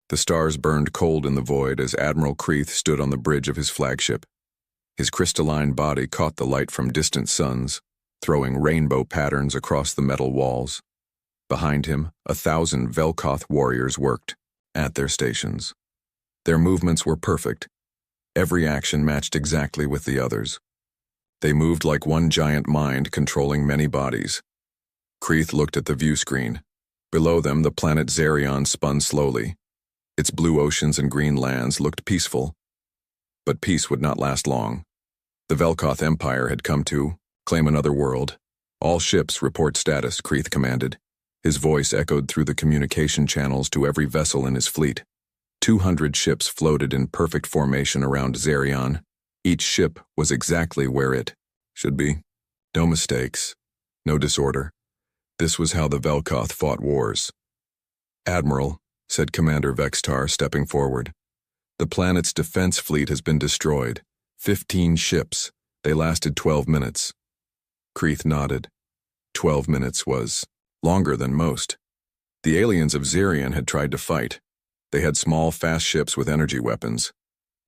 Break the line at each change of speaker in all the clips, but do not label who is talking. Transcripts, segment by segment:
The stars burned cold in the void as Admiral Kreeth stood on the bridge of his flagship. His crystalline body caught the light from distant suns, throwing rainbow patterns across the metal walls. Behind him, 1,000 Velkoth warriors worked, at their stations. Their movements were perfect. Every action matched exactly with the others. They moved like one giant mind controlling many bodies. Kreeth looked at the view screen. Below them, the planet Xerion spun slowly. Its blue oceans and green lands looked peaceful. But peace would not last long. The Velkoth Empire had come to claim another world. All ships report status, Kreeth commanded. His voice echoed through the communication channels to every vessel in his fleet. 200 ships floated in perfect formation around Xerion. Each ship was exactly where it should be. No mistakes, no disorder. This was how the Velkoth fought wars. "Admiral," said Commander Vextar, stepping forward. "The planet's defense fleet has been destroyed. 15 ships. They lasted 12 minutes. Kreeth nodded. 12 minutes was longer than most. The aliens of Xerion had tried to fight. They had small, fast ships with energy weapons.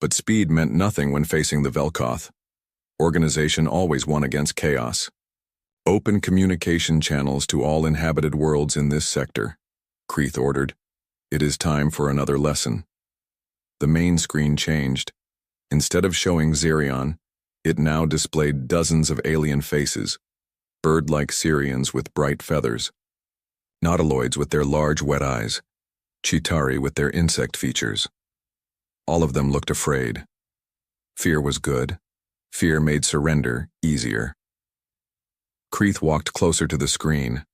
But speed meant nothing when facing the Velkoth. Organization always won against chaos. "Open communication channels to all inhabited worlds in this sector," Kreeth ordered. "It is time for another lesson." The main screen changed. Instead of showing Xerion, it now displayed dozens of alien faces, bird-like Syrians with bright feathers, nautiloids with their large wet eyes, Chitauri with their insect features. All of them looked afraid. Fear was good. Fear made surrender easier. Kreeth walked closer to the screen.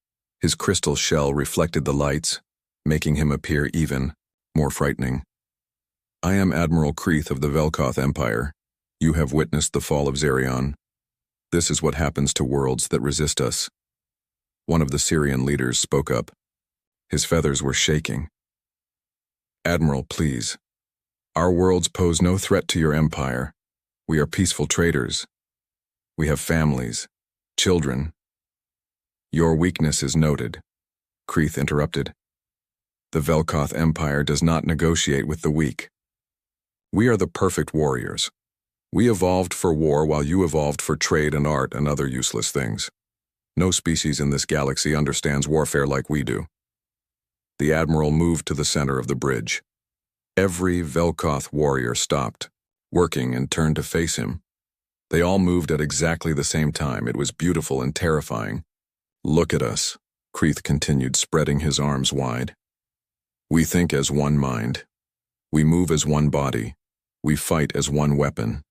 His crystal shell reflected the lights, making him appear even more frightening. "I am Admiral Kreeth of the Velkoth Empire. You have witnessed the fall of Xerion. This is what happens to worlds that resist us." One of the Syrian leaders spoke up. His feathers were shaking. "Admiral, please. Our worlds pose no threat to your empire. We are peaceful traders. We have families, children." "Your weakness is noted," Kreeth interrupted. "The Velkoth Empire does not negotiate with the weak. We are the perfect warriors. We evolved for war while you evolved for trade and art and other useless things. No species in this galaxy understands warfare like we do." The Admiral moved to the center of the bridge. Every Velkoth warrior stopped, working, and turned to face him. They all moved at exactly the same time. It was beautiful and terrifying. "Look at us," Kreeth continued, spreading his arms wide. "We think as one mind. We move as one body. We fight as one weapon.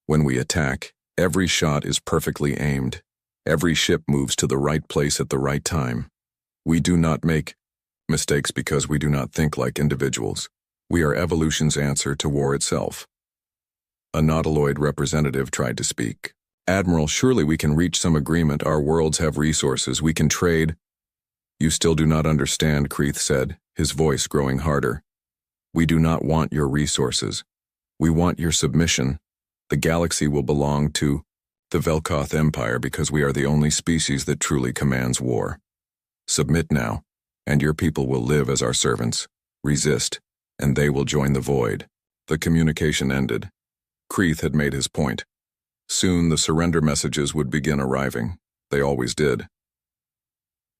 When we attack, every shot is perfectly aimed. Every ship moves to the right place at the right time. We do not make mistakes because we do not think like individuals. We are evolution's answer to war itself." A nautiloid representative tried to speak. "Admiral, surely we can reach some agreement. Our worlds have resources. We can trade." "You still do not understand," Kreeth said, his voice growing harder. "We do not want your resources. We want your submission. The galaxy will belong to the Velkoth Empire because we are the only species that truly commands war. Submit now, and your people will live as our servants. Resist, and they will join the void." The communication ended. Kreeth had made his point. Soon the surrender messages would begin arriving. They always did.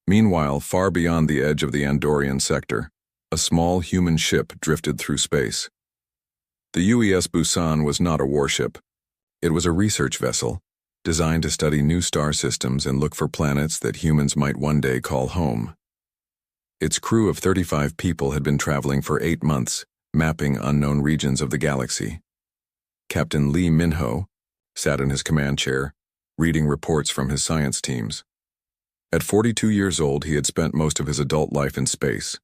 Meanwhile, far beyond the edge of the Andorian sector, a small human ship drifted through space. The UES Busan was not a warship. It was a research vessel, designed to study new star systems and look for planets that humans might one day call home. Its crew of 35 people had been traveling for 8 months, mapping unknown regions of the galaxy. Captain Lee Minho sat in his command chair, reading reports from his science teams. At 42 years old, he had spent most of his adult life in space.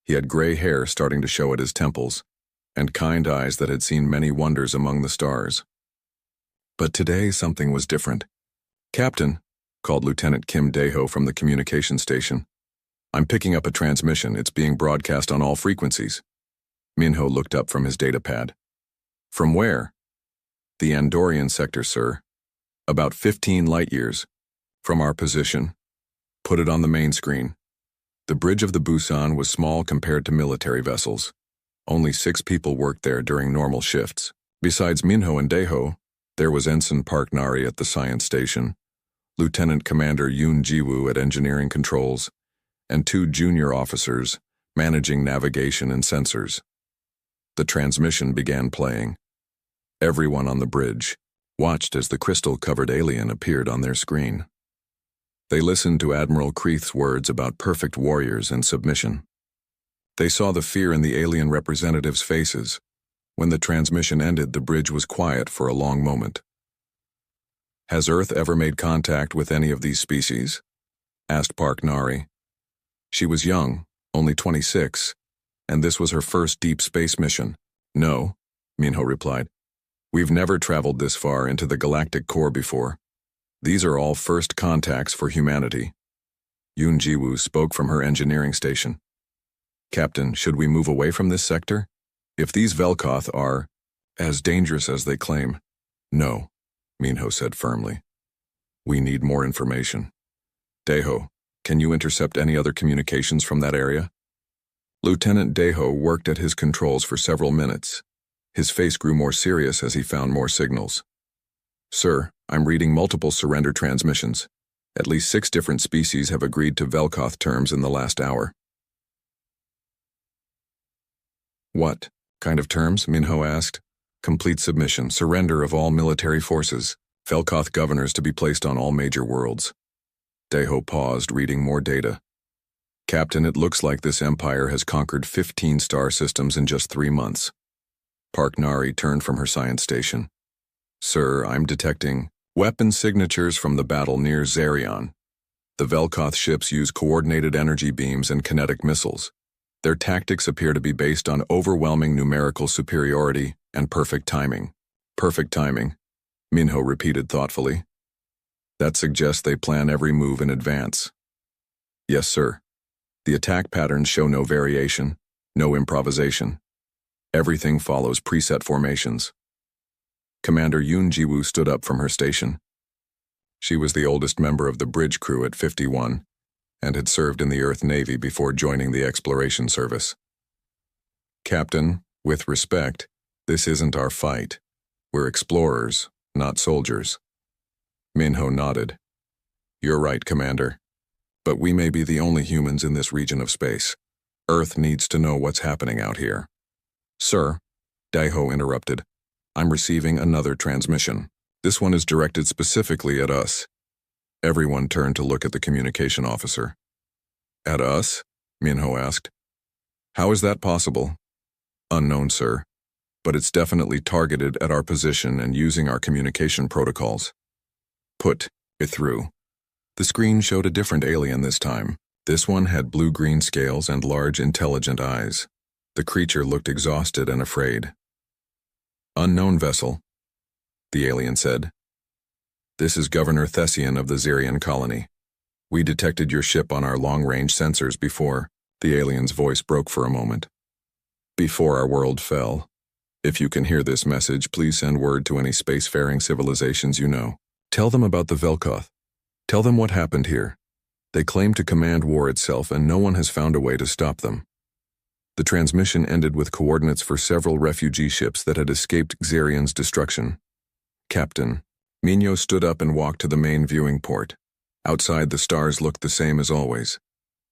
He had gray hair starting to show at his temples, and kind eyes that had seen many wonders among the stars. But today something was different. "Captain," called Lieutenant Kim Daeho from the communication station. "I'm picking up a transmission. It's being broadcast on all frequencies." Minho looked up from his datapad. "From where?" "The Andorian sector, sir. About 15 light years. From our position." "Put it on the main screen." The bridge of the Busan was small compared to military vessels. Only 6 people worked there during normal shifts. Besides Minho and Daeho, there was Ensign Park Nari at the science station, Lieutenant Commander Yoon Jiwoo at engineering controls, and 2 junior officers managing navigation and sensors. The transmission began playing. Everyone on the bridge watched as the crystal-covered alien appeared on their screen. They listened to Admiral Kreeth's words about perfect warriors and submission. They saw the fear in the alien representatives' faces. When the transmission ended, the bridge was quiet for a long moment. "Has Earth ever made contact with any of these species?" asked Park Nari. She was young, only 26, and this was her first deep space mission. "No," Minho replied. "We've never traveled this far into the galactic core before. These are all first contacts for humanity." Yoon Jiwoo spoke from her engineering station. "Captain, should we move away from this sector? If these Velkoth are as dangerous as they claim." "No," Minho said firmly. "We need more information. Daeho, can you intercept any other communications from that area?" Lieutenant Daeho worked at his controls for several minutes. His face grew more serious as he found more signals. "Sir, I'm reading multiple surrender transmissions. At least 6 different species have agreed to Velkoth terms in the last hour." "What kind of terms?" Minho asked. "Complete submission, surrender of all military forces, Velkoth governors to be placed on all major worlds." Daeho paused, reading more data. "Captain, it looks like this empire has conquered 15 star systems in just 3 months." Park Nari turned from her science station. "Sir, I'm detecting weapon signatures from the battle near Zarion. The Velkoth ships use coordinated energy beams and kinetic missiles. Their tactics appear to be based on overwhelming numerical superiority and perfect timing." "Perfect timing," Minho repeated thoughtfully. "That suggests they plan every move in advance." "Yes, sir. The attack patterns show no variation, no improvisation. Everything follows preset formations." Commander Yoon Jiwoo stood up from her station. She was the oldest member of the bridge crew at 51 and had served in the Earth Navy before joining the Exploration Service. "Captain, with respect, this isn't our fight. We're explorers, not soldiers." Minho nodded. "You're right, Commander. But we may be the only humans in this region of space. Earth needs to know what's happening out here." "Sir," Daeho interrupted, "I'm receiving another transmission. This one is directed specifically at us." Everyone turned to look at the communication officer. "At us?" Minho asked. "How is that possible?" "Unknown, sir. But it's definitely targeted at our position and using our communication protocols." "Put it through." The screen showed a different alien this time. This one had blue-green scales and large, intelligent eyes. The creature looked exhausted and afraid. "Unknown vessel," the alien said. "This is Governor Thessian of the Zirian colony. We detected your ship on our long-range sensors before." The alien's voice broke for a moment. "Before our world fell. If you can hear this message, please send word to any spacefaring civilizations you know. Tell them about the Velkoth. Tell them what happened here. They claim to command war itself, and no one has found a way to stop them." The transmission ended with coordinates for several refugee ships that had escaped Xerion's destruction. "Captain." Minho stood up and walked to the main viewing port. Outside, the stars looked the same as always.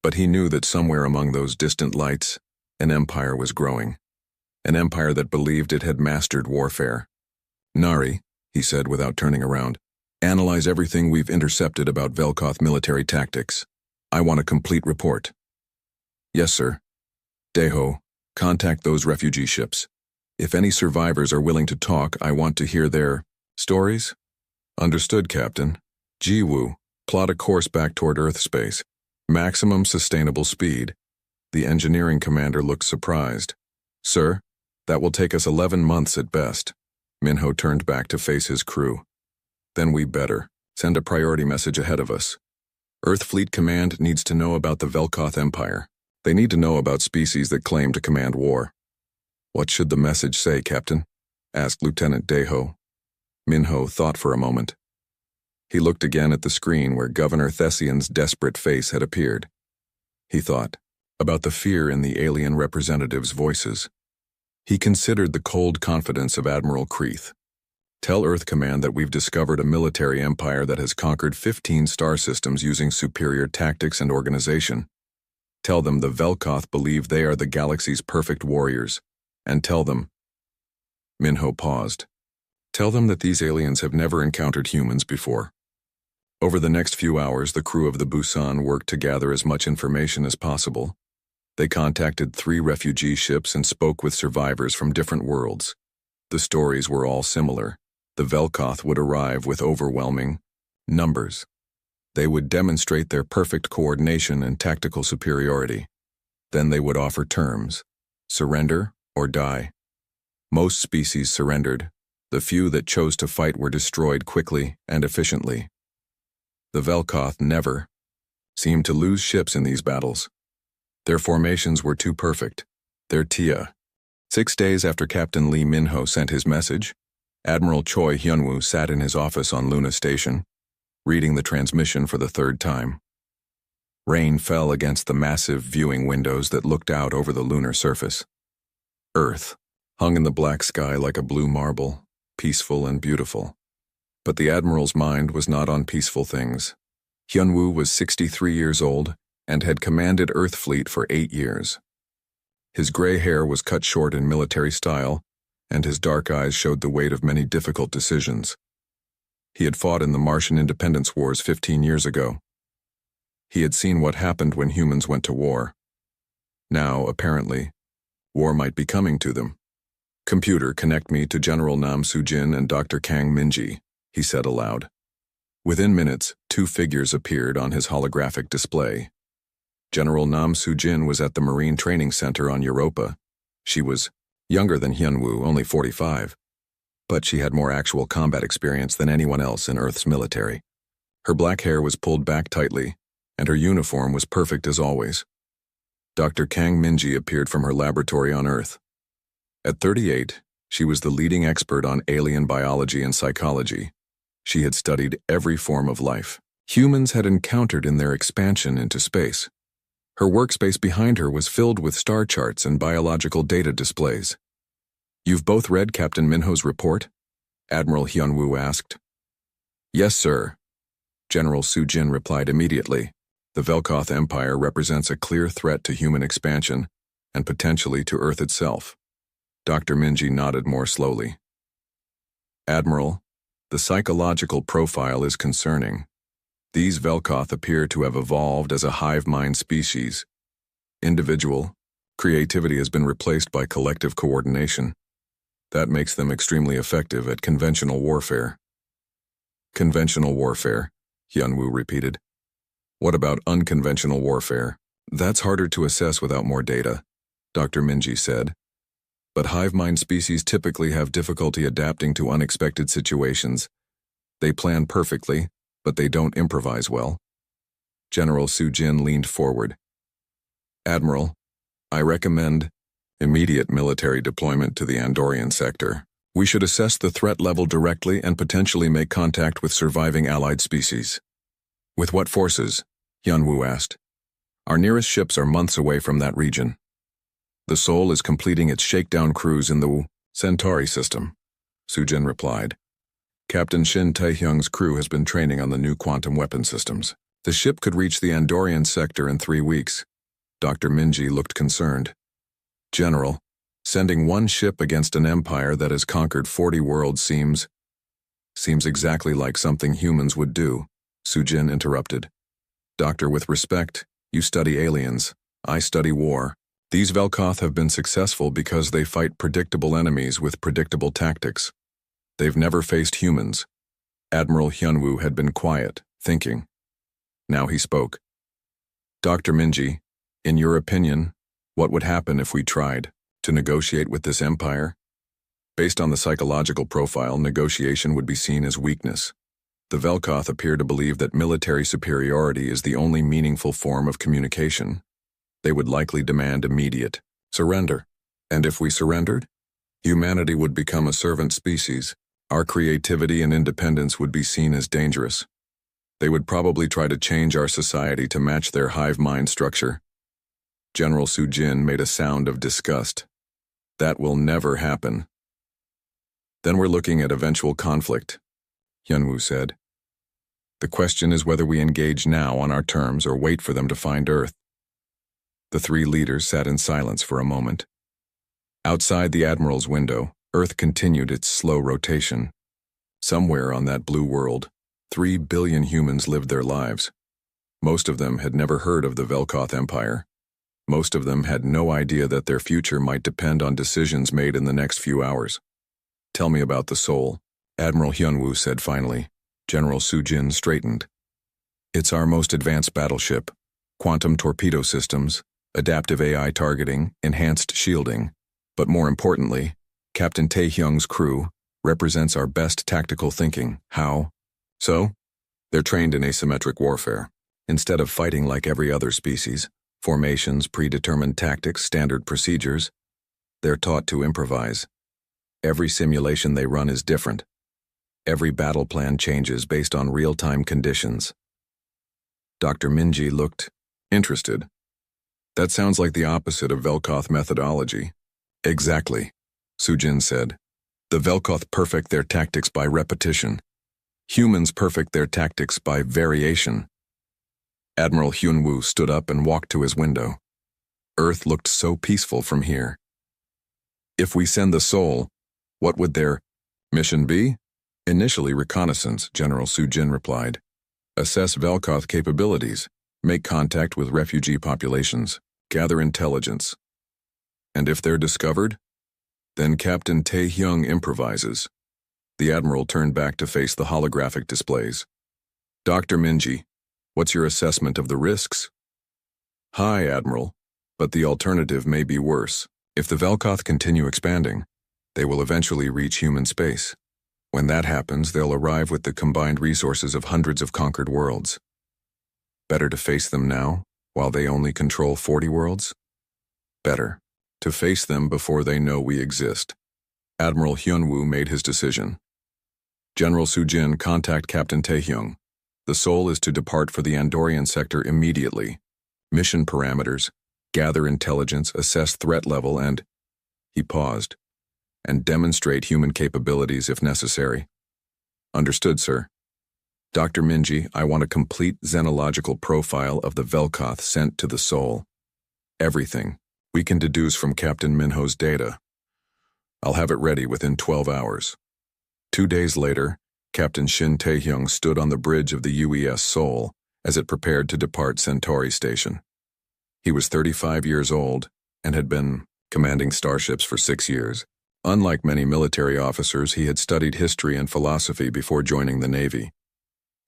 But he knew that somewhere among those distant lights, an empire was growing. An empire that believed it had mastered warfare. "Nari," he said without turning around, "analyze everything we've intercepted about Velkoth military tactics. I want a complete report." "Yes, sir." "Daeho, contact those refugee ships. If any survivors are willing to talk, I want to hear their stories." "Understood, Captain." "Jiwoo, plot a course back toward Earth space. Maximum sustainable speed." The engineering commander looked surprised. "Sir, that will take us 11 months at best." Minho turned back to face his crew. "Then we better send a priority message ahead of us. Earth Fleet Command needs to know about the Velkoth Empire. They need to know about species that claim to command war." "What should the message say, Captain?" asked Lieutenant Daeho. Minho thought for a moment. He looked again at the screen where Governor Thessian's desperate face had appeared. He thought about the fear in the alien representatives' voices. He considered the cold confidence of Admiral Creeth. Tell Earth Command that we've discovered a military empire that has conquered 15 star systems using superior tactics and organization. Tell them the Velkoth believe they are the galaxy's perfect warriors. And tell them... Minho paused. Tell them that these aliens have never encountered humans before. Over the next few hours, the crew of the Busan worked to gather as much information as possible. They contacted 3 refugee ships and spoke with survivors from different worlds. The stories were all similar. The Velkoth would arrive with overwhelming numbers. They would demonstrate their perfect coordination and tactical superiority. Then they would offer terms: surrender or die. Most species surrendered. The few that chose to fight were destroyed quickly and efficiently. The Velkoth never seemed to lose ships in these battles. Their formations were too perfect. Their Tia. 6 days after Captain Lee Minho sent his message, Admiral Choi Hyunwoo sat in his office on Luna Station, reading the transmission for the 3rd time. Rain fell against the massive viewing windows that looked out over the lunar surface. Earth hung in the black sky like a blue marble, peaceful and beautiful. But the Admiral's mind was not on peaceful things. Hyunwoo was 63 years old and had commanded Earth Fleet for 8 years. His gray hair was cut short in military style, and his dark eyes showed the weight of many difficult decisions. He had fought in the Martian independence wars 15 years ago. He had seen what happened when humans went to war. Now, apparently, war might be coming to them. "Computer, connect me to General Nam Soo-jin and Dr. Kang Min-ji," he said aloud. Within minutes, 2 figures appeared on his holographic display. General Nam Soo-jin was at the Marine Training Center on Europa. She was younger than Hyunwoo, only 45, but she had more actual combat experience than anyone else in Earth's military. Her black hair was pulled back tightly, and her uniform was perfect as always. Dr. Kang Min-ji appeared from her laboratory on Earth. At 38, she was the leading expert on alien biology and psychology. She had studied every form of life humans had encountered in their expansion into space. Her workspace behind her was filled with star charts and biological data displays. "You've both read Captain Minho's report?" Admiral Hyunwoo asked. "Yes, sir," General Soo-jin replied immediately. "The Velkoth Empire represents a clear threat to human expansion and potentially to Earth itself." Dr. Min-ji nodded more slowly. "Admiral, the psychological profile is concerning. These Velkoth appear to have evolved as a hive mind species. Individual creativity has been replaced by collective coordination. That makes them extremely effective at conventional warfare." "Conventional warfare," Hyunwoo repeated. "What about unconventional warfare?" "That's harder to assess without more data," Dr. Min-ji said. "But hive mind species typically have difficulty adapting to unexpected situations. They plan perfectly, but they don't improvise well." General Soo-jin leaned forward. "Admiral, I recommend immediate military deployment to the Andorian sector. We should assess the threat level directly and potentially make contact with surviving allied species." "With what forces?" Hyunwoo asked. "Our nearest ships are months away from that region. The Sol is completing its shakedown cruise in the Centauri system," Soo-jin replied. "Captain Shin Taehyung's crew has been training on the new quantum weapon systems. The ship could reach the Andorian sector in 3 weeks. Dr. Min-ji looked concerned. "General, sending one ship against an empire that has conquered 40 worlds seems exactly like something humans would do," Soo-jin interrupted. "Doctor, with respect, you study aliens. I study war. These Velkoth have been successful because they fight predictable enemies with predictable tactics. They've never faced humans." Admiral Hyunwoo had been quiet, thinking. Now he spoke. "Dr. Min-ji, in your opinion, what would happen if we tried to negotiate with this empire? Based on the psychological profile, negotiation would be seen as weakness. The Velkoth appear to believe that military superiority is the only meaningful form of communication. They would likely demand immediate surrender. And if we surrendered, humanity would become a servant species. Our creativity and independence would be seen as dangerous. They would probably try to change our society to match their hive mind structure." General Soo-jin made a sound of disgust. That will never happen. Then we're looking at eventual conflict, Hyunwoo said. The question is whether we engage now on our terms or wait for them to find Earth. The three leaders sat in silence for a moment. Outside the Admiral's window, Earth continued its slow rotation. Somewhere on that blue world, 3 billion humans lived their lives. Most of them had never heard of the Velkoth Empire. Most of them had no idea that their future might depend on decisions made in the next few hours. Tell me about the Soul, Admiral Hyunwoo said finally. General Soo-jin straightened. It's our most advanced battleship. Quantum torpedo systems, adaptive AI targeting, enhanced shielding. But more importantly, Captain Tae-hyung's crew represents our best tactical thinking. How? So? They're trained in asymmetric warfare. Instead of fighting like every other species, formations, predetermined tactics, standard procedures, they're taught to improvise. Every simulation they run is different. Every battle plan changes based on real-time conditions. Dr. Minji looked interested. That sounds like the opposite of Velkoth methodology. Exactly, Soo-jin said. The Velkoth perfect their tactics by repetition. Humans perfect their tactics by variation. Admiral Hyunwoo stood up and walked to his window. Earth looked so peaceful from here. If we send the Soul, what would their mission be? Initially reconnaissance, General Soo-jin replied. Assess Velkoth capabilities, make contact with refugee populations, gather intelligence. And if they're discovered, then Captain Tae-hyung improvises. The Admiral turned back to face the holographic displays. Dr. Minji, what's your assessment of the risks? High, Admiral, but the alternative may be worse. If the Velkoth continue expanding, they will eventually reach human space. When that happens, they'll arrive with the combined resources of hundreds of conquered worlds. Better to face them now, while they only control 40 worlds? Better to face them before they know we exist. Admiral Hyunwoo made his decision. General Soo-jin, contact Captain Tae-hyung. The Soul is to depart for the Andorian sector immediately. Mission parameters, gather intelligence, assess threat level, and... He paused. And demonstrate human capabilities if necessary. Understood, sir. Dr. Minji, I want a complete xenological profile of the Velkoth sent to the Soul. Everything we can deduce from Captain Minho's data. I'll have it ready within 12 hours. 2 days later, Captain Shin Tae-hyung stood on the bridge of the UES Soul as it prepared to depart Centauri Station. He was 35 years old and had been commanding starships for 6 years. Unlike many military officers, he had studied history and philosophy before joining the Navy.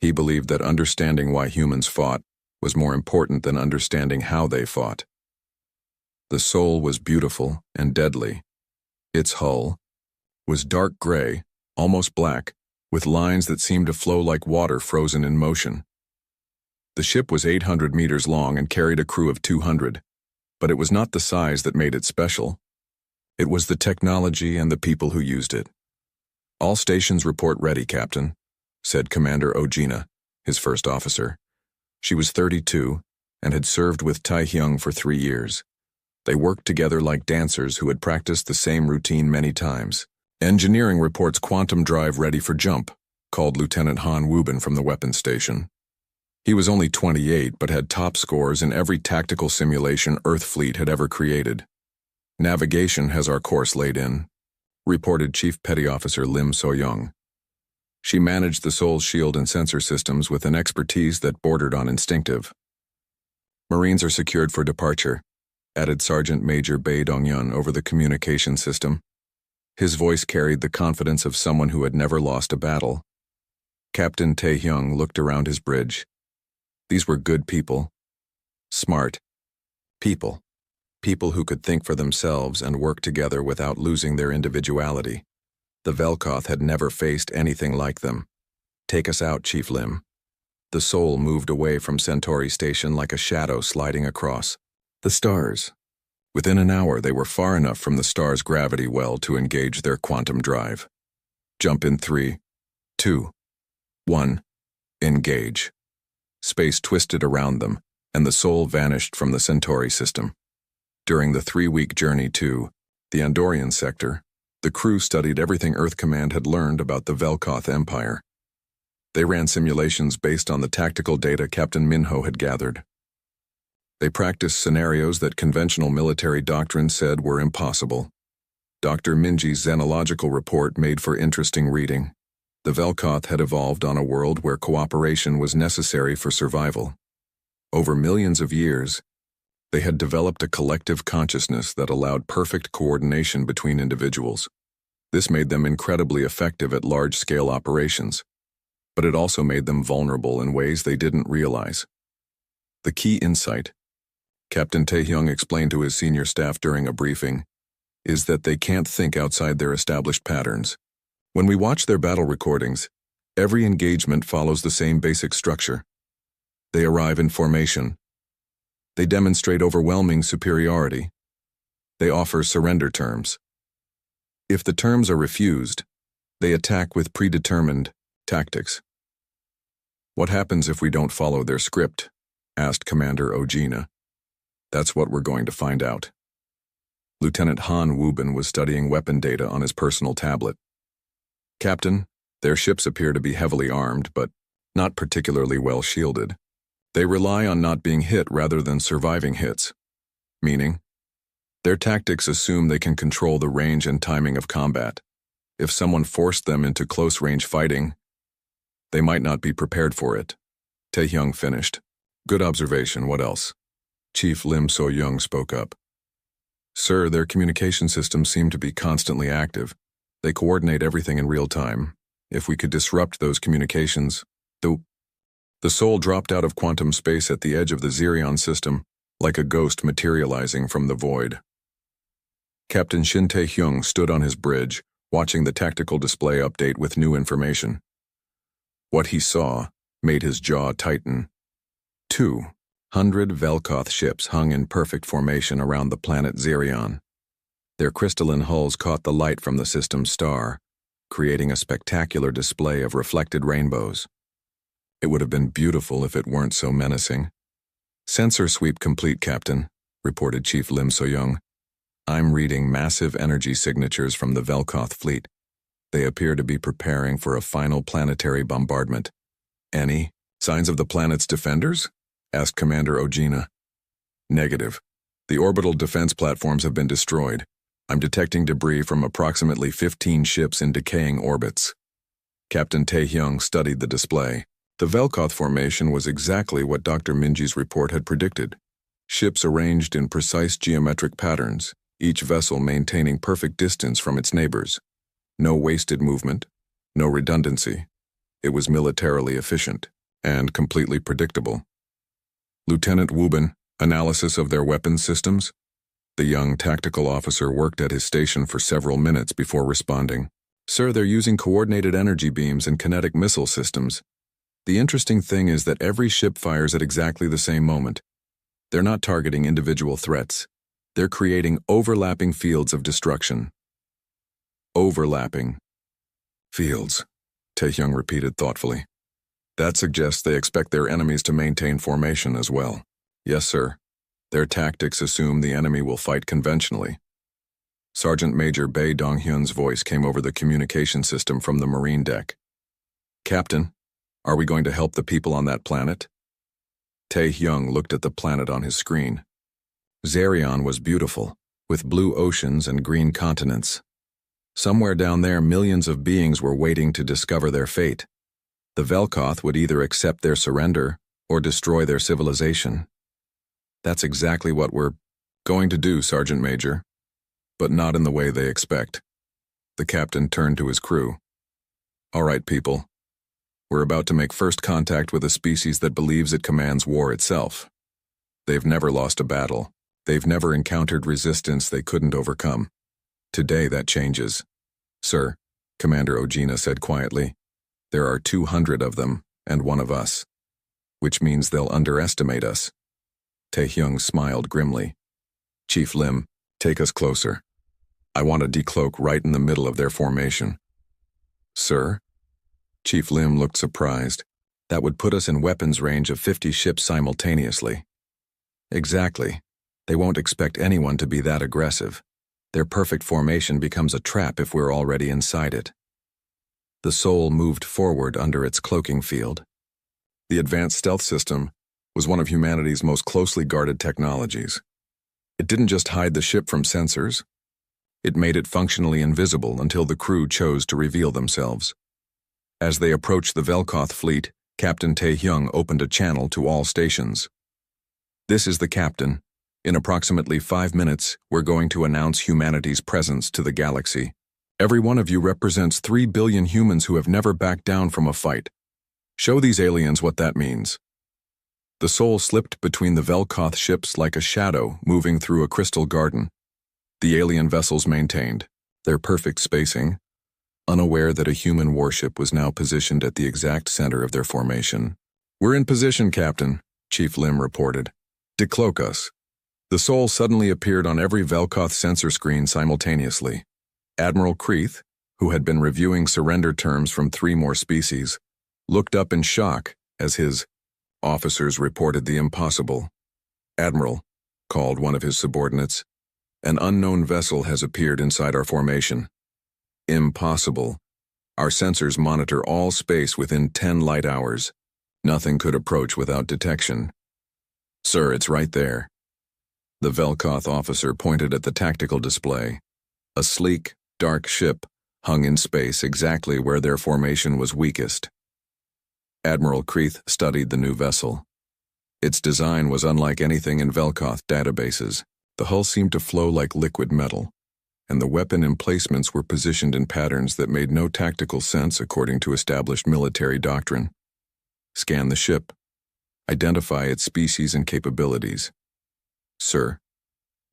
He believed that understanding why humans fought was more important than understanding how they fought. The Soul was beautiful and deadly. Its hull was dark gray, almost black, with lines that seemed to flow like water frozen in motion. The ship was 800 meters long and carried a crew of 200, but it was not the size that made it special. It was the technology and the people who used it. All stations report ready, Captain, said Commander Ojina, his first officer. She was 32 and had served with Tae-hyung for 3 years. They worked together like dancers who had practiced the same routine many times. Engineering reports quantum drive ready for jump, called Lieutenant Han Wubin from the weapons station. He was only 28 but had top scores in every tactical simulation Earth fleet had ever created. Navigation has our course laid in, reported Chief Petty Officer Lim So-young. She managed the Soul's shield and sensor systems with an expertise that bordered on instinctive. Marines are secured for departure, added Sergeant Major Bae Dong-yun over the communication system. His voice carried the confidence of someone who had never lost a battle. Captain Tae-hyung looked around his bridge. These were good people. Smart people. People who could think for themselves and work together without losing their individuality. The Velkoth had never faced anything like them. Take us out, Chief Lim. The Soul moved away from Centauri Station like a shadow sliding across the stars. Within an hour, they were far enough from the star's gravity well to engage their quantum drive. Jump in 3, 2, 1. Engage. Space twisted around them, and the Soul vanished from the Centauri system. During the 3-week journey to The Andorian sector, the crew studied everything Earth Command had learned about the Velkoth Empire. They ran simulations based on the tactical data Captain Minho had gathered. They practiced scenarios that conventional military doctrine said were impossible. Dr. Minji's xenological report made for interesting reading. The Velkoth had evolved on a world where cooperation was necessary for survival. Over millions of years, they had developed a collective consciousness that allowed perfect coordination between individuals. This made them incredibly effective at large-scale operations, but it also made them vulnerable in ways they didn't realize. The key insight, Captain Taehyung explained to his senior staff during a briefing, is that they can't think outside their established patterns. When we watch their battle recordings, every engagement follows the same basic structure. They arrive in formation. They demonstrate overwhelming superiority. They offer surrender terms. If the terms are refused, they attack with predetermined tactics. What happens if we don't follow their script? Asked Commander Ojina. That's what we're going to find out. Lieutenant Han Wubin was studying weapon data on his personal tablet. Captain, their ships appear to be heavily armed, but not particularly well shielded. They rely on not being hit rather than surviving hits. Meaning, their tactics assume they can control the range and timing of combat. If someone forced them into close-range fighting, they might not be prepared for it. Taehyung finished. Good observation, what else? Chief Lim So-young spoke up. Sir, their communication systems seem to be constantly active. They coordinate everything in real time. If we could disrupt those communications, the soul dropped out of quantum space at the edge of the Xerion system, like a ghost materializing from the void. Captain Shin Taehyung stood on his bridge, watching the tactical display update with new information. What he saw made his jaw tighten. 200 Velkoth ships hung in perfect formation around the planet Xerion. Their crystalline hulls caught the light from the system's star, creating a spectacular display of reflected rainbows. It would have been beautiful if it weren't so menacing. Sensor sweep complete, Captain, reported Chief Lim So-young. I'm reading massive energy signatures from the Velkoth fleet. They appear to be preparing for a final planetary bombardment. Any signs of the planet's defenders? Asked Commander Ojina. Negative. The orbital defense platforms have been destroyed. I'm detecting debris from approximately 15 ships in decaying orbits. Captain Taehyung studied the display. The Velkoth formation was exactly what Dr. Minji's report had predicted. Ships arranged in precise geometric patterns, each vessel maintaining perfect distance from its neighbors. No wasted movement, no redundancy. It was militarily efficient and completely predictable. Lieutenant Wubin, analysis of their weapons systems? The young tactical officer worked at his station for several minutes before responding. Sir, they're using coordinated energy beams and kinetic missile systems. The interesting thing is that every ship fires at exactly the same moment. They're not targeting individual threats. They're creating overlapping fields of destruction. Overlapping fields, Taehyung repeated thoughtfully. That suggests they expect their enemies to maintain formation as well. Yes, sir. Their tactics assume the enemy will fight conventionally. Sergeant Major Bae Donghyun's voice came over the communication system from the marine deck. Captain, are we going to help the people on that planet? Taehyung looked at the planet on his screen. Xerion was beautiful, with blue oceans and green continents. Somewhere down there, millions of beings were waiting to discover their fate. The Velkoth would either accept their surrender or destroy their civilization. That's exactly what we're going to do, Sergeant Major, but not in the way they expect. The captain turned to his crew. All right, people. We're about to make first contact with a species that believes it commands war itself. They've never lost a battle. They've never encountered resistance they couldn't overcome. Today that changes. Sir, Commander Ojina said quietly, there are 200 of them and one of us, which means they'll underestimate us. Taehyung smiled grimly. Chief Lim, take us closer. I want to decloak right in the middle of their formation. Sir? Chief Lim looked surprised. That would put us in weapons range of 50 ships simultaneously. Exactly. They won't expect anyone to be that aggressive. Their perfect formation becomes a trap if we're already inside it. The Soul moved forward under its cloaking field. The advanced stealth system was one of humanity's most closely guarded technologies. It didn't just hide the ship from sensors. It made it functionally invisible until the crew chose to reveal themselves. As they approached the Velkoth fleet, Captain Tae-hyung opened a channel to all stations. "This is the captain. In approximately 5 minutes, we're going to announce humanity's presence to the galaxy. Every one of you represents 3 billion humans who have never backed down from a fight. Show these aliens what that means." The Soul slipped between the Velkoth ships like a shadow moving through a crystal garden. The alien vessels maintained their perfect spacing, unaware that a human warship was now positioned at the exact center of their formation. "We're in position, Captain," Chief Lim reported. "Decloak us." The Soul suddenly appeared on every Velkoth sensor screen simultaneously. Admiral Kreeth, who had been reviewing surrender terms from 3 more species, looked up in shock as his officers reported the impossible. "Admiral," called one of his subordinates, "an unknown vessel has appeared inside our formation." "Impossible. Our sensors monitor all space within 10 light hours. Nothing could approach without detection." "Sir, it's right there." The Velkoth officer pointed at the tactical display. A sleek, dark ship hung in space exactly where their formation was weakest. Admiral Kreeth studied the new vessel. Its design was unlike anything in Velkoth databases. The hull seemed to flow like liquid metal, and the weapon emplacements were positioned in patterns that made no tactical sense according to established military doctrine. "Scan the ship. Identify its species and capabilities." "Sir,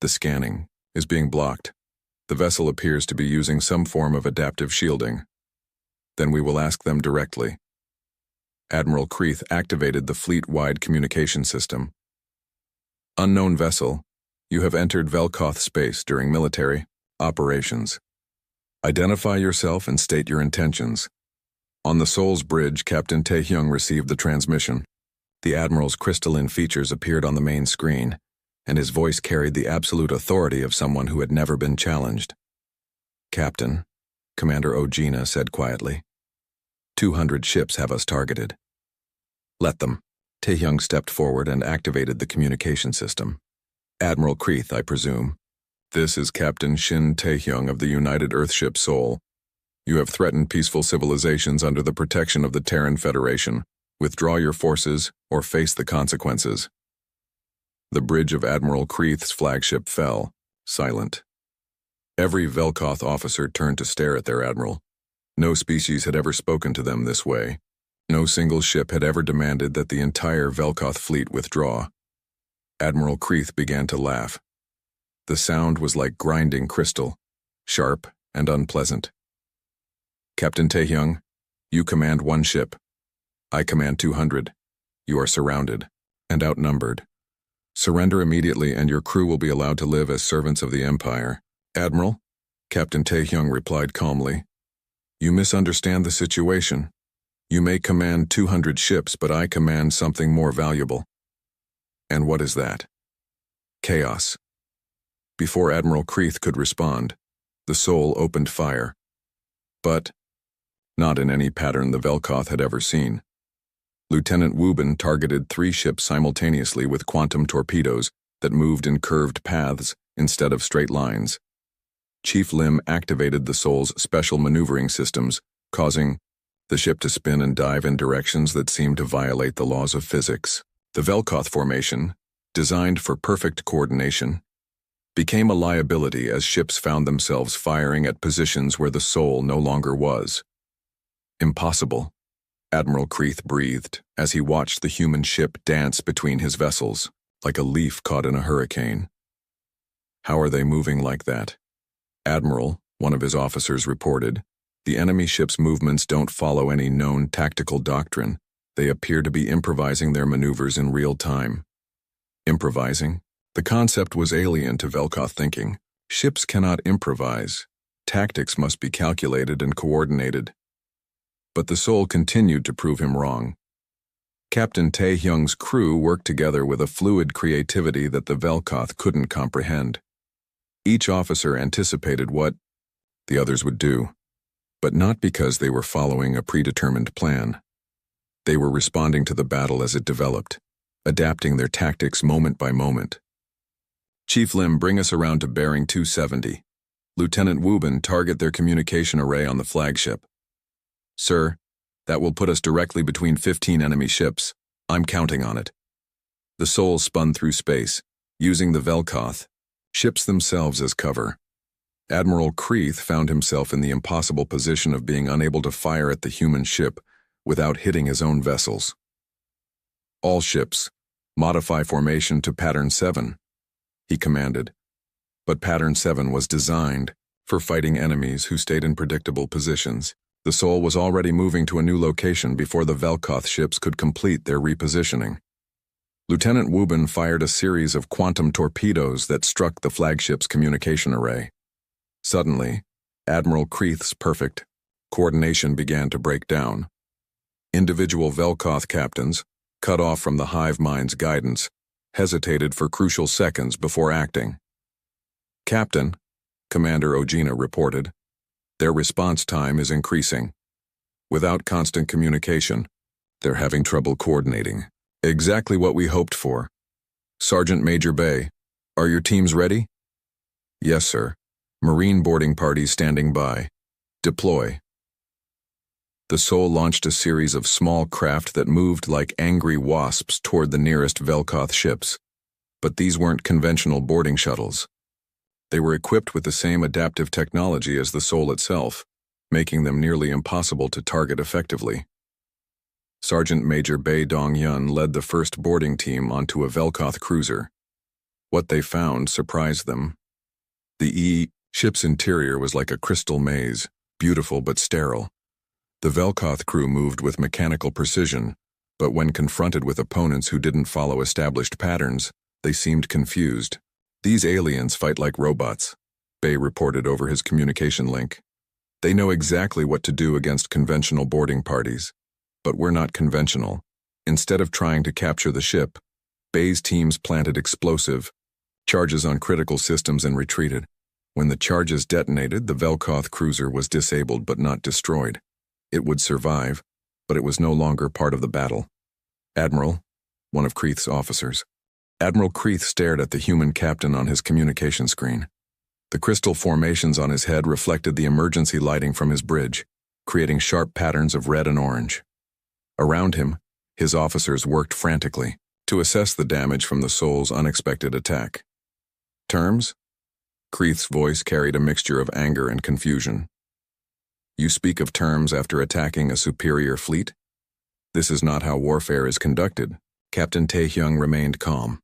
the scanning is being blocked. The vessel appears to be using some form of adaptive shielding." "Then we will ask them directly." Admiral Kreeth activated the fleet-wide communication system. "Unknown vessel, you have entered Velkoth space during military operations. Identify yourself and state your intentions." On the Soul's bridge, Captain Tae-hyung received the transmission. The Admiral's crystalline features appeared on the main screen, and his voice carried the absolute authority of someone who had never been challenged. "Captain," Commander Ojina said quietly, 200 ships have us targeted." "Let them." Tae-hyung stepped forward and activated the communication system. "Admiral Kreeth, I presume. This is Captain Shin Tae-hyung of the United Earthship Soul. You have threatened peaceful civilizations under the protection of the Terran Federation. Withdraw your forces or face the consequences." The bridge of Admiral Kreeth's flagship fell, silent. Every Velkoth officer turned to stare at their admiral. No species had ever spoken to them this way. No single ship had ever demanded that the entire Velkoth fleet withdraw. Admiral Kreeth began to laugh. The sound was like grinding crystal, sharp and unpleasant. "Captain Tae-hyung, you command 1 ship. I command 200. You are surrounded and outnumbered. Surrender immediately and your crew will be allowed to live as servants of the Empire." "Admiral," Captain Tae-hyung replied calmly, "you misunderstand the situation. You may command 200 ships, but I command something more valuable." "And what is that?" "Chaos." Before Admiral Kreeth could respond, the Soul opened fire. But not in any pattern the Velkoth had ever seen. Lieutenant Wubin targeted 3 ships simultaneously with quantum torpedoes that moved in curved paths instead of straight lines. Chief Lim activated the Soul's special maneuvering systems, causing the ship to spin and dive in directions that seemed to violate the laws of physics. The Velkoth formation, designed for perfect coordination, became a liability as ships found themselves firing at positions where the Soul no longer was. "Impossible," Admiral Kreeth breathed as he watched the human ship dance between his vessels, like a leaf caught in a hurricane. "How are they moving like that?" "Admiral," one of his officers reported, "the enemy ship's movements don't follow any known tactical doctrine. They appear to be improvising their maneuvers in real time." Improvising? The concept was alien to Velkoth thinking. Ships cannot improvise. Tactics must be calculated and coordinated. But the Soul continued to prove him wrong. Captain Tae-hyung's crew worked together with a fluid creativity that the Velkoth couldn't comprehend. Each officer anticipated what the others would do, but not because they were following a predetermined plan. They were responding to the battle as it developed, adapting their tactics moment by moment. Chief Lim, bring us around to bearing 270. Lieutenant Wubin, target their communication array on the flagship. Sir, that will put us directly between 15 enemy ships. I'm counting on it. The Soul spun through space, using the Velkoth, ships themselves as cover. Admiral Kreeth found himself in the impossible position of being unable to fire at the human ship without hitting his own vessels. All ships, modify formation to Pattern 7, he commanded. But Pattern 7 was designed for fighting enemies who stayed in predictable positions. The Soul was already moving to a new location before the Velkoth ships could complete their repositioning. Lieutenant Wubin fired a series of quantum torpedoes that struck the flagship's communication array. Suddenly, Admiral Kreeth's perfect coordination began to break down. Individual Velkoth captains, cut off from the hive mind's guidance, hesitated for crucial seconds before acting. Captain, Commander Ojina reported, their response time is increasing. Without constant communication, they're having trouble coordinating. Exactly what we hoped for. Sergeant Major Bay, are your teams ready? Yes, sir. Marine boarding parties standing by. Deploy. The Soul launched a series of small craft that moved like angry wasps toward the nearest Velkoth ships. But these weren't conventional boarding shuttles. They were equipped with the same adaptive technology as the Soul itself, making them nearly impossible to target effectively. Sergeant Major Bei Dong-yun led the first boarding team onto a Velkoth cruiser. What they found surprised them. The ship's interior was like a crystal maze, beautiful but sterile. The Velkoth crew moved with mechanical precision, but when confronted with opponents who didn't follow established patterns, they seemed confused. These aliens fight like robots, Bay reported over his communication link. They know exactly what to do against conventional boarding parties. But we're not conventional. Instead of trying to capture the ship, Bay's teams planted explosive charges on critical systems and retreated. When the charges detonated, the Velkoth cruiser was disabled but not destroyed. It would survive, but it was no longer part of the battle. Admiral, one of Kreeth's officers. Admiral Kreeth stared at the human captain on his communication screen. The crystal formations on his head reflected the emergency lighting from his bridge, creating sharp patterns of red and orange. Around him, his officers worked frantically to assess the damage from the Soul's unexpected attack. Terms? Kreeth's voice carried a mixture of anger and confusion. You speak of terms after attacking a superior fleet? This is not how warfare is conducted. Captain Taehyung remained calm.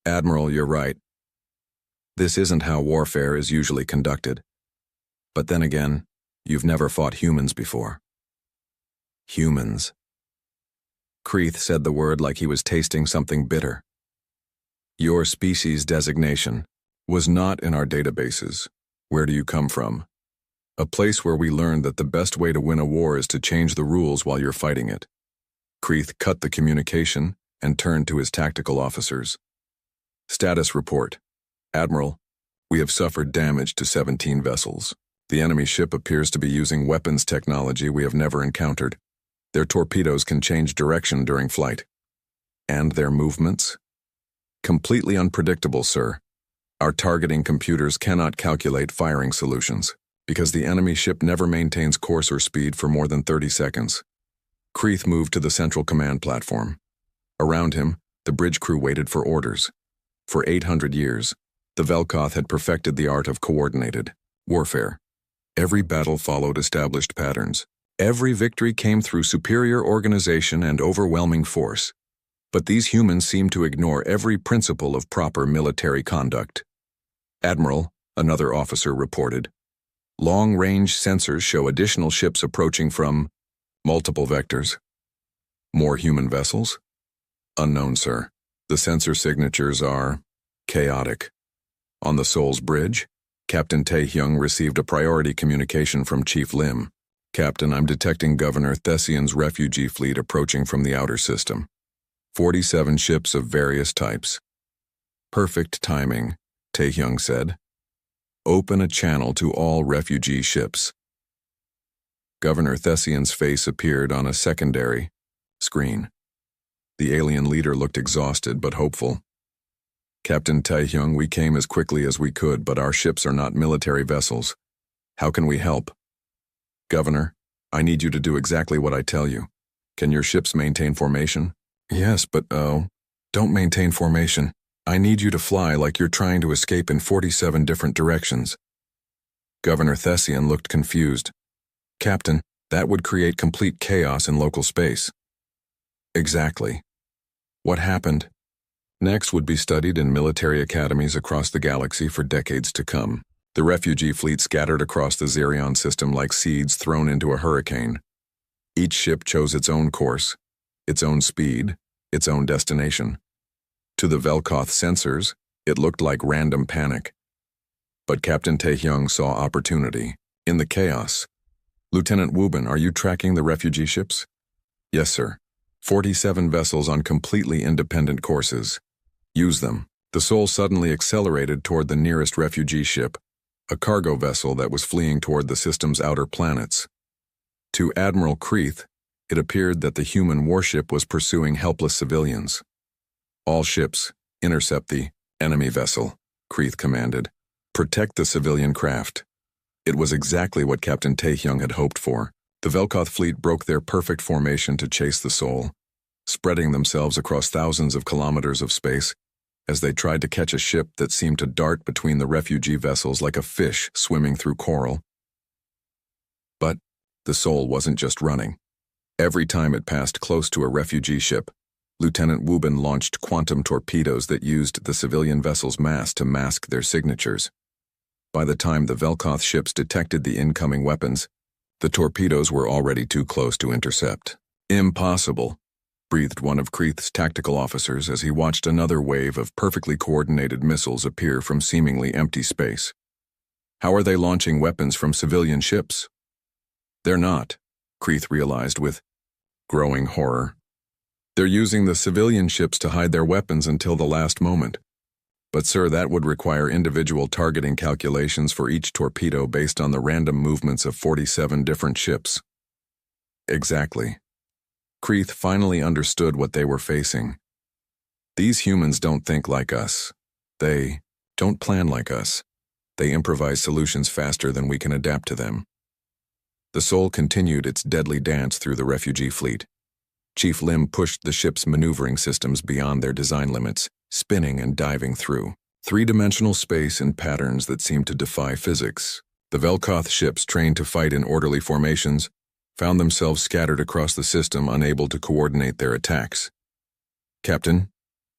Admiral, you're right. This isn't how warfare is usually conducted. But then again, you've never fought humans before. Humans. Kreeth said the word like he was tasting something bitter. Your species designation was not in our databases. Where do you come from? A place where we learned that the best way to win a war is to change the rules while you're fighting it. Kreeth cut the communication and turned to his tactical officers. Status report. Admiral, we have suffered damage to 17 vessels. The enemy ship appears to be using weapons technology we have never encountered. Their torpedoes can change direction during flight. And their movements? Completely unpredictable, sir. Our targeting computers cannot calculate firing solutions, because the enemy ship never maintains course or speed for more than 30 seconds. Kreeth moved to the central command platform. Around him, the bridge crew waited for orders. For 800 years, the Velkoth had perfected the art of coordinated warfare. Every battle followed established patterns. Every victory came through superior organization and overwhelming force. But these humans seemed to ignore every principle of proper military conduct. Admiral, another officer reported, long-range sensors show additional ships approaching from multiple vectors. More human vessels? Unknown, sir. The sensor signatures are chaotic. On the Soul's bridge, Captain Taehyung received a priority communication from Chief Lim. Captain, I'm detecting Governor Thessian's refugee fleet approaching from the outer system. 47 ships of various types. Perfect timing. Taehyung said. Open a channel to all refugee ships. Governor Thessian's face appeared on a secondary screen. The alien leader looked exhausted but hopeful. Captain Taehyung, we came as quickly as we could, but our ships are not military vessels. How can we help? Governor, I need you to do exactly what I tell you. Can your ships maintain formation? Yes, but don't maintain formation. I need you to fly like you're trying to escape in 47 different directions. Governor Thessian looked confused. Captain, that would create complete chaos in local space. Exactly. What happened? Next would be studied in military academies across the galaxy for decades to come. The refugee fleet scattered across the Xerion system like seeds thrown into a hurricane. Each ship chose its own course, its own speed, its own destination. To the Velkoth sensors, it looked like random panic. But Captain Taehyung saw opportunity. In the chaos. Lieutenant Wubin, are you tracking the refugee ships? Yes, sir. 47 vessels on completely independent courses. Use them. The Soul suddenly accelerated toward the nearest refugee ship, a cargo vessel that was fleeing toward the system's outer planets. To Admiral Kreeth, it appeared that the human warship was pursuing helpless civilians. All ships, intercept the enemy vessel, Kreeth commanded. Protect the civilian craft. It was exactly what Captain Taehyung had hoped for. The Velkoth fleet broke their perfect formation to chase the Soul, spreading themselves across thousands of kilometers of space as they tried to catch a ship that seemed to dart between the refugee vessels like a fish swimming through coral. But the Soul wasn't just running. Every time it passed close to a refugee ship, Lieutenant Wubin launched quantum torpedoes that used the civilian vessel's mass to mask their signatures. By the time the Velkoth ships detected the incoming weapons, the torpedoes were already too close to intercept. Impossible, breathed one of Kreeth's tactical officers as he watched another wave of perfectly coordinated missiles appear from seemingly empty space. How are they launching weapons from civilian ships? They're not, Kreeth realized with growing horror. They're using the civilian ships to hide their weapons until the last moment. But sir, that would require individual targeting calculations for each torpedo based on the random movements of 47 different ships. Exactly. Kreeth finally understood what they were facing. These humans don't think like us. They don't plan like us. They improvise solutions faster than we can adapt to them. The Soul continued its deadly dance through the refugee fleet. Chief Lim pushed the ship's maneuvering systems beyond their design limits, spinning and diving through three-dimensional space in patterns that seemed to defy physics. The Velkoth ships, trained to fight in orderly formations, found themselves scattered across the system, unable to coordinate their attacks. Captain,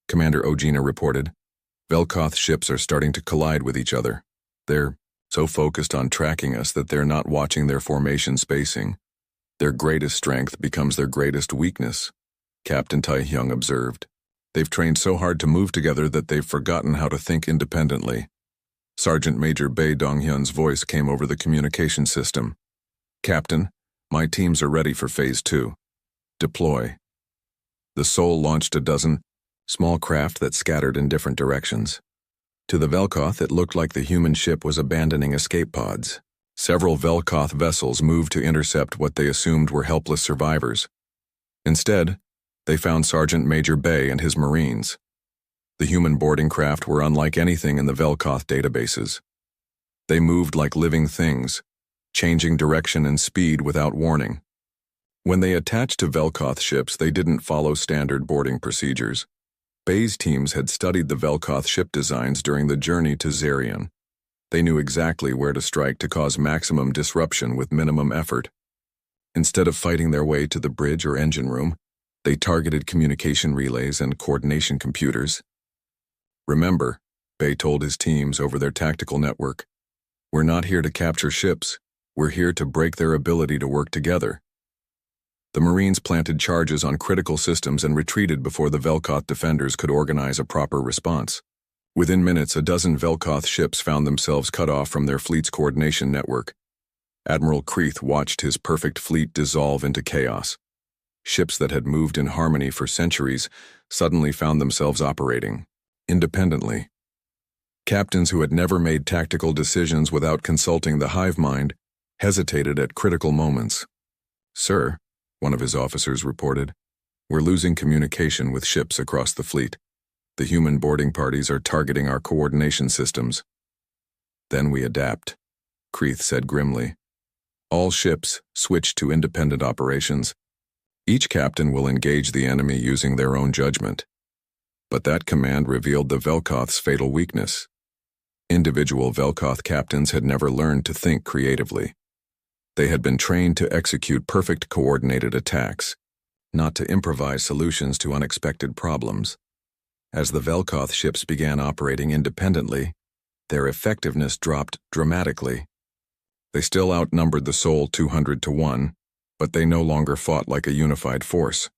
Commander Ojina reported, Velkoth ships are starting to collide with each other. They're so focused on tracking us that they're not watching their formation spacing. Their greatest strength becomes their greatest weakness, Captain Taehyung observed. They've trained so hard to move together that they've forgotten how to think independently. Sergeant Major Bae Donghyun's voice came over the communication system. Captain, my teams are ready for Phase 2. Deploy. The Soul launched a dozen small craft that scattered in different directions. To the Velkoth, it looked like the human ship was abandoning escape pods. Several Velkoth vessels moved to intercept what they assumed were helpless survivors. Instead, they found Sergeant Major Bae and his Marines. The human boarding craft were unlike anything in the Velkoth databases. They moved like living things, changing direction and speed without warning. When they attached to Velkoth ships, they didn't follow standard boarding procedures. Bae's teams had studied the Velkoth ship designs during the journey to Xerion. They knew exactly where to strike to cause maximum disruption with minimum effort. Instead of fighting their way to the bridge or engine room, they targeted communication relays and coordination computers. Remember, Bae told his teams over their tactical network, we're not here to capture ships, we're here to break their ability to work together. The Marines planted charges on critical systems and retreated before the Velkoth defenders could organize a proper response. Within minutes, a dozen Velkoth ships found themselves cut off from their fleet's coordination network. Admiral Kreeth watched his perfect fleet dissolve into chaos. Ships that had moved in harmony for centuries suddenly found themselves operating independently. Captains who had never made tactical decisions without consulting the hive mind hesitated at critical moments. "Sir," one of his officers reported, "we're losing communication with ships across the fleet. The human boarding parties are targeting our coordination systems." "Then we adapt," Kreith said grimly. "All ships switch to independent operations. Each captain will engage the enemy using their own judgment." But that command revealed the Velkoth's fatal weakness. Individual Velkoth captains had never learned to think creatively. They had been trained to execute perfect coordinated attacks, not to improvise solutions to unexpected problems. As the Velkoth ships began operating independently, their effectiveness dropped dramatically. They still outnumbered the Sol 200 to 1, but they no longer fought like a unified force.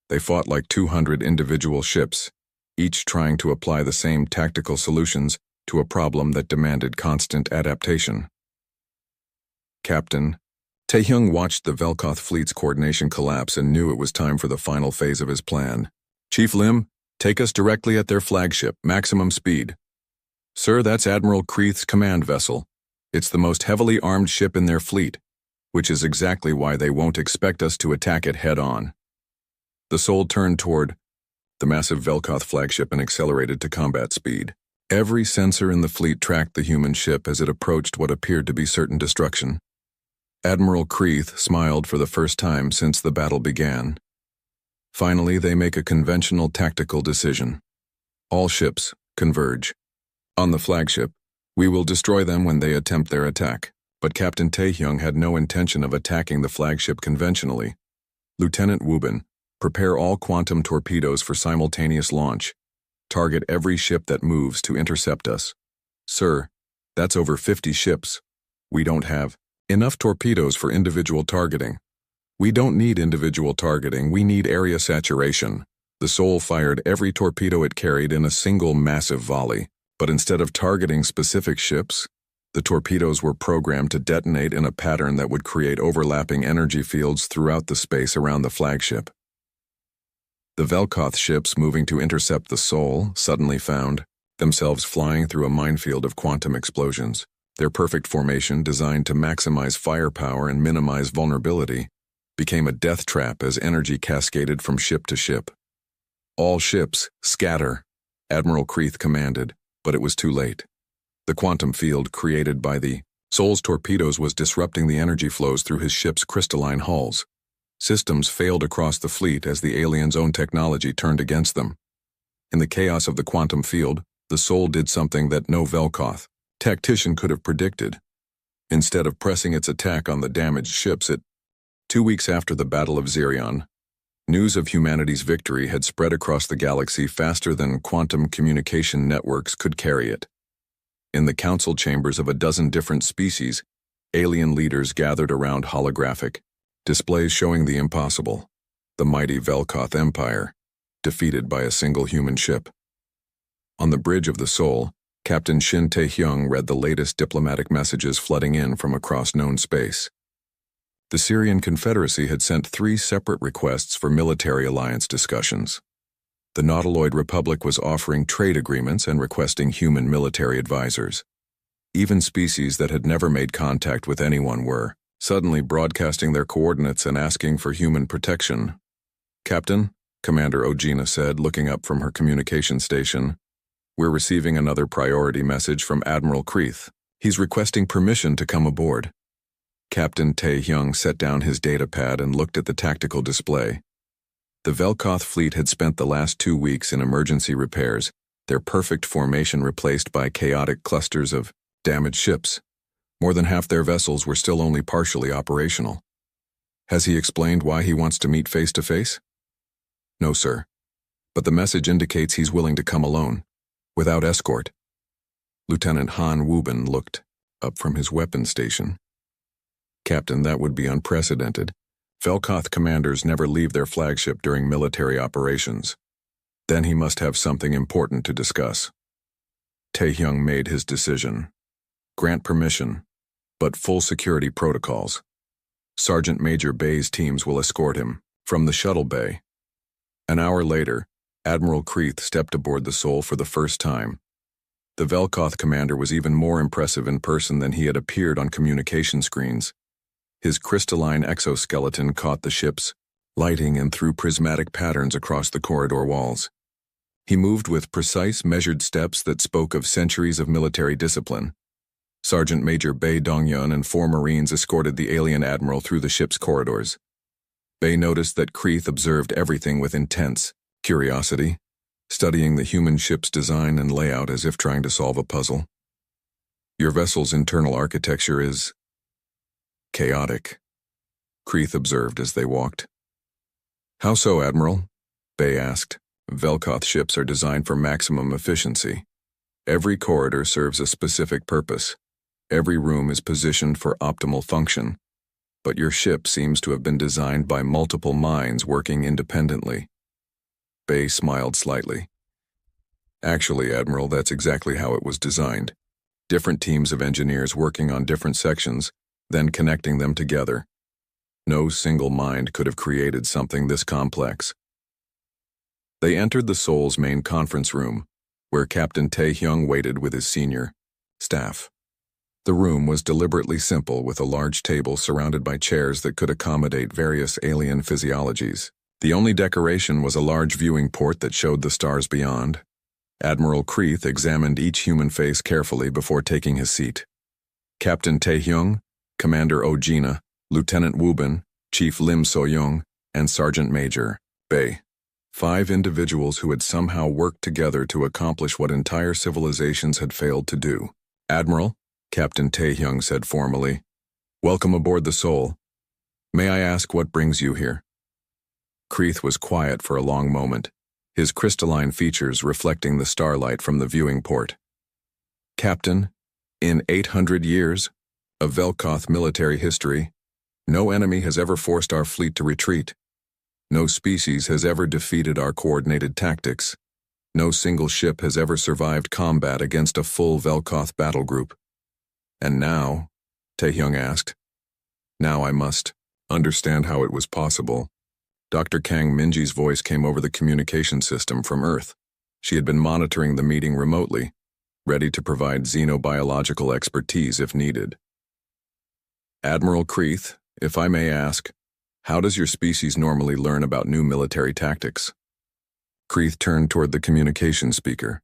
They fought like 200 individual ships, each trying to apply the same tactical solutions to a problem that demanded constant adaptation. Captain Taehyung watched the Velkoth fleet's coordination collapse and knew it was time for the final phase of his plan. "Chief Lim, take us directly at their flagship, maximum speed." "Sir, that's Admiral Kreith's command vessel. It's the most heavily armed ship in their fleet, which is exactly why they won't expect us to attack it head-on." The Sol turned toward the massive Velkoth flagship and accelerated to combat speed. Every sensor in the fleet tracked the human ship as it approached what appeared to be certain destruction. Admiral Kreith smiled for the first time since the battle began. Finally, they make a conventional tactical decision. All ships converge. On the flagship, we will destroy them when they attempt their attack. But Captain Taehyung had no intention of attacking the flagship conventionally. "Lieutenant Wubin, prepare all quantum torpedoes for simultaneous launch. Target every ship that moves to intercept us." "Sir, that's over 50 ships. We don't have enough torpedoes for individual targeting." "We don't need individual targeting, we need area saturation." The Sol fired every torpedo it carried in a single massive volley, but instead of targeting specific ships, the torpedoes were programmed to detonate in a pattern that would create overlapping energy fields throughout the space around the flagship. The Velkoth ships moving to intercept the Sol suddenly found themselves flying through a minefield of quantum explosions. Their perfect formation, designed to maximize firepower and minimize vulnerability, became a death trap as energy cascaded from ship to ship. "All ships, scatter," Admiral Kreith commanded, but it was too late. The quantum field created by the Sol's torpedoes was disrupting the energy flows through his ship's crystalline hulls. Systems failed across the fleet as the aliens' own technology turned against them. In the chaos of the quantum field, the Sol did something that no Velkoth tactician could have predicted. Instead of pressing its attack on the damaged ships, 2 weeks after the Battle of Xerion, news of humanity's victory had spread across the galaxy faster than quantum communication networks could carry it. In the council chambers of a dozen different species, alien leaders gathered around holographic displays showing the impossible: the mighty Velkoth Empire, defeated by a single human ship. On the bridge of the Sol, Captain Shin Taehyung read the latest diplomatic messages flooding in from across known space. The Syrian Confederacy had sent 3 separate requests for military alliance discussions. The Nautiloid Republic was offering trade agreements and requesting human military advisors. Even species that had never made contact with anyone were suddenly broadcasting their coordinates and asking for human protection. "Captain," Commander Ojina said, looking up from her communication station, "we're receiving another priority message from Admiral Kreith. He's requesting permission to come aboard." Captain Taehyung set down his datapad and looked at the tactical display. The Velkoth fleet had spent the last 2 weeks in emergency repairs, their perfect formation replaced by chaotic clusters of damaged ships. More than half their vessels were still only partially operational. "Has he explained why he wants to meet face-to-face?" "No, sir. But the message indicates he's willing to come alone, without escort." Lieutenant Han Wubin looked up from his weapons station. "Captain, that would be unprecedented. Velkoth commanders never leave their flagship during military operations. Then he must have something important to discuss." Taehyung made his decision. "Grant permission, but full security protocols. Sergeant Major Bay's teams will escort him from the shuttle bay." An hour later, Admiral Kreith stepped aboard the Sol for the first time. The Velkoth commander was even more impressive in person than he had appeared on communication screens. His crystalline exoskeleton caught the ship's lighting and threw prismatic patterns across the corridor walls. He moved with precise, measured steps that spoke of centuries of military discipline. Sergeant Major Bei Dongyun and 4 Marines escorted the alien admiral through the ship's corridors. Bei noticed that Kreeth observed everything with intense curiosity, studying the human ship's design and layout as if trying to solve a puzzle. Your vessel's internal architecture is chaotic, Kreeth observed as they walked. How so, Admiral? Bei asked. Velkoth ships are designed for maximum efficiency. Every corridor serves a specific purpose. Every room is positioned for optimal function. But your ship seems to have been designed by multiple minds working independently. Bei smiled slightly. Actually, Admiral, that's exactly how it was designed. Different teams of engineers working on different sections, then connecting them together. No single mind could have created something this complex. They entered the Soul's main conference room, where Captain Tae-hyung waited with his senior staff. The room was deliberately simple, with a large table surrounded by chairs that could accommodate various alien physiologies. The only decoration was a large viewing port that showed the stars beyond. Admiral Kreeth examined each human face carefully before taking his seat. Captain Tae-hyung, Commander Ojina, Lieutenant Woo-bin, Chief Lim So-young, and Sergeant Major Bei. 5 individuals who had somehow worked together to accomplish what entire civilizations had failed to do. Admiral, Captain Tae-hyung said formally, welcome aboard the Soul. May I ask what brings you here? Kreeth was quiet for a long moment, his crystalline features reflecting the starlight from the viewing port. Captain, in 800 years of Velkoth military history, no enemy has ever forced our fleet to retreat. No species has ever defeated our coordinated tactics. No single ship has ever survived combat against a full Velkoth battle group. And now, Tae-hyung asked, now I must understand how it was possible. Dr. Kang Minji's voice came over the communication system from Earth. She had been monitoring the meeting remotely, ready to provide xenobiological expertise if needed. Admiral Kreeth, if I may ask, how does your species normally learn about new military tactics? Kreeth turned toward the communication speaker.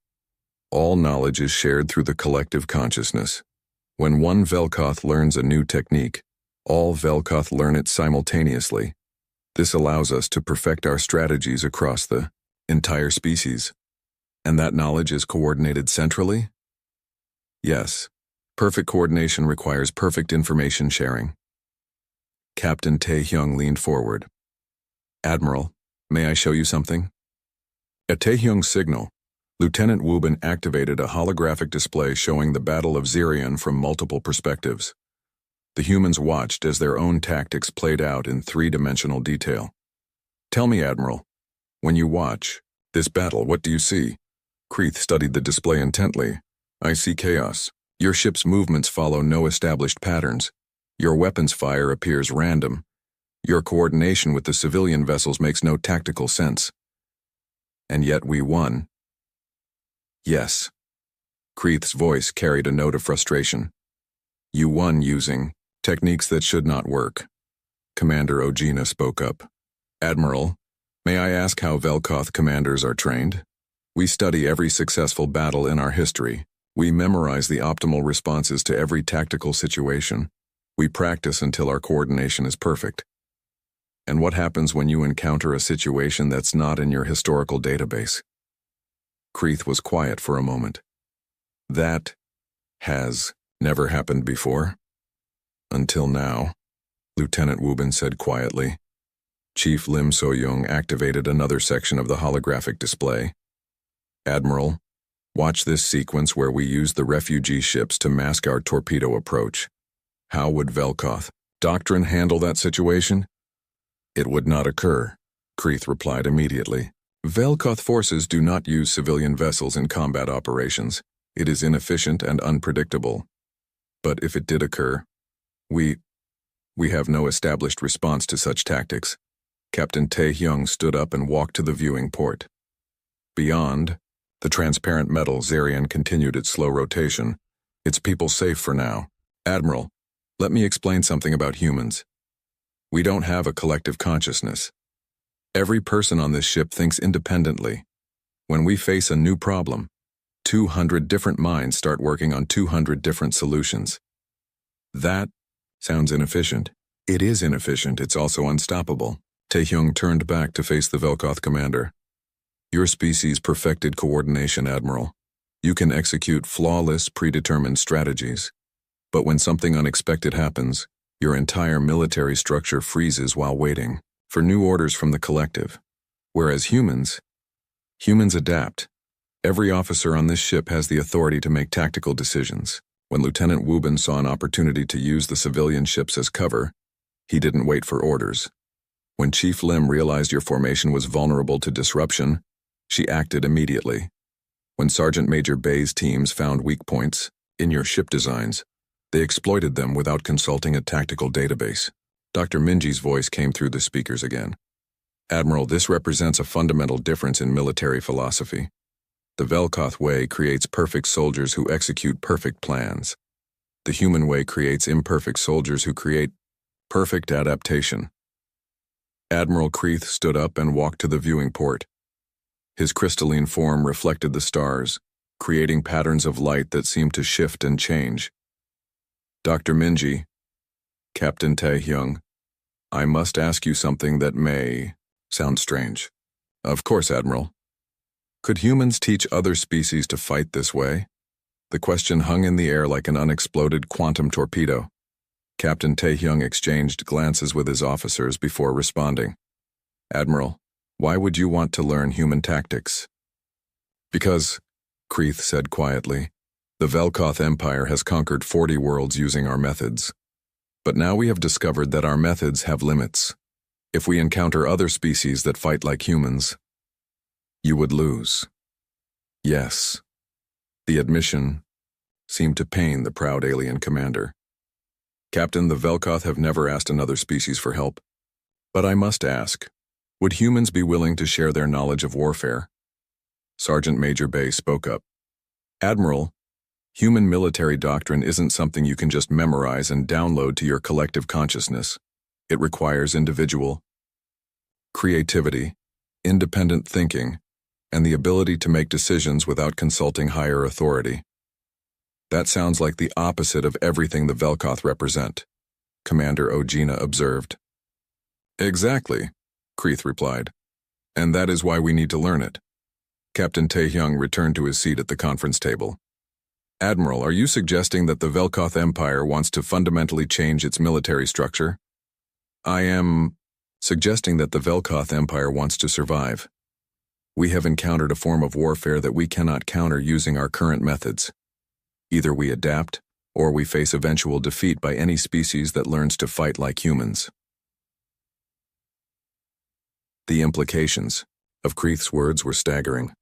All knowledge is shared through the collective consciousness. When one Velkoth learns a new technique, all Velkoth learn it simultaneously. This allows us to perfect our strategies across the entire species. And that knowledge is coordinated centrally? Yes. Perfect coordination requires perfect information sharing. Captain Tae-hyung leaned forward. Admiral, may I show you something? At Tae-hyung's signal, Lieutenant Woo-bin activated a holographic display showing the Battle of Xirion from multiple perspectives. The humans watched as their own tactics played out in 3-dimensional detail. Tell me, Admiral, when you watch this battle, what do you see? Kreeth studied the display intently. I see chaos. Your ship's movements follow no established patterns. Your weapons fire appears random. Your coordination with the civilian vessels makes no tactical sense. And yet we won. Yes. Kreeth's voice carried a note of frustration. You won using techniques that should not work. Commander Ojina spoke up. Admiral, may I ask how Velkoth commanders are trained? We study every successful battle in our history. We memorize the optimal responses to every tactical situation. We practice until our coordination is perfect. And what happens when you encounter a situation that's not in your historical database? Kreeth was quiet for a moment. That has never happened before. Until now, Lieutenant Woo-bin said quietly. Chief Lim So-young activated another section of the holographic display. Admiral, watch this sequence where we use the refugee ships to mask our torpedo approach. How would Velkoth doctrine handle that situation? It would not occur, Kreeth replied immediately. Velkoth forces do not use civilian vessels in combat operations. It is inefficient and unpredictable. But if it did occur, we have no established response to such tactics. Captain Tae-hyung stood up and walked to the viewing port. Beyond, The transparent metal Zarian continued its slow rotation. Its people safe for now. Admiral, let me explain something about humans. We don't have a collective consciousness. Every person on this ship thinks independently. When we face a new problem, 200 different minds start working on 200 different solutions. That sounds inefficient. It is inefficient, it's also unstoppable. Taehyung turned back to face the Velkoth commander. Your species perfected coordination, Admiral. You can execute flawless, predetermined strategies. But when something unexpected happens, your entire military structure freezes while waiting for new orders from the collective. Whereas humans adapt. Every officer on this ship has the authority to make tactical decisions. When Lieutenant Wubin saw an opportunity to use the civilian ships as cover, he didn't wait for orders. When Chief Lim realized your formation was vulnerable to disruption, she acted immediately. When Sergeant Major Bay's teams found weak points in your ship designs, they exploited them without consulting a tactical database. Dr. Minji's voice came through the speakers again. Admiral, this represents a fundamental difference in military philosophy. The Velkoth way creates perfect soldiers who execute perfect plans. The human way creates imperfect soldiers who create perfect adaptation. Admiral Kreeth stood up and walked to the viewing port. His crystalline form reflected the stars, creating patterns of light that seemed to shift and change. Dr. Minji, Captain Taehyung, I must ask you something that may sound strange. Of course, Admiral. Could humans teach other species to fight this way? The question hung in the air like an unexploded quantum torpedo. Captain Taehyung exchanged glances with his officers before responding. Admiral, why would you want to learn human tactics? Because, Kreeth said quietly, the Velkoth Empire has conquered 40 worlds using our methods. But now we have discovered that our methods have limits. If we encounter other species that fight like humans, you would lose. Yes. The admission seemed to pain the proud alien commander. Captain, the Velkoth have never asked another species for help. But I must ask, would humans be willing to share their knowledge of warfare? Sergeant Major Bay spoke up. Admiral, human military doctrine isn't something you can just memorize and download to your collective consciousness. It requires individual creativity, independent thinking, and the ability to make decisions without consulting higher authority. That sounds like the opposite of everything the Velkoth represent, Commander Ojina observed. Exactly, Kreeth replied. And that is why we need to learn it. Captain Taehyung returned to his seat at the conference table. Admiral, are you suggesting that the Velkoth Empire wants to fundamentally change its military structure? I am suggesting that the Velkoth Empire wants to survive. We have encountered a form of warfare that we cannot counter using our current methods. Either we adapt, or we face eventual defeat by any species that learns to fight like humans. The implications of Kreeth's words were staggering.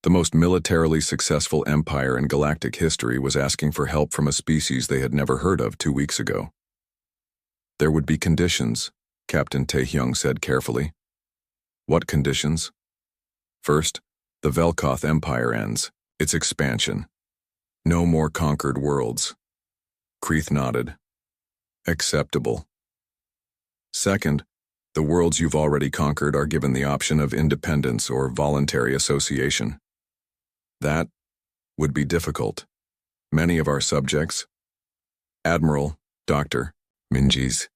The most militarily successful empire in galactic history was asking for help from a species they had never heard of 2 weeks ago. There would be conditions, Captain Taehyung said carefully. What conditions? First, the Velkoth Empire ends, its expansion. No more conquered worlds. Kreeth nodded. Acceptable. Second, the worlds you've already conquered are given the option of independence or voluntary association. That would be difficult. Many of our subjects, Admiral, Dr. Minji's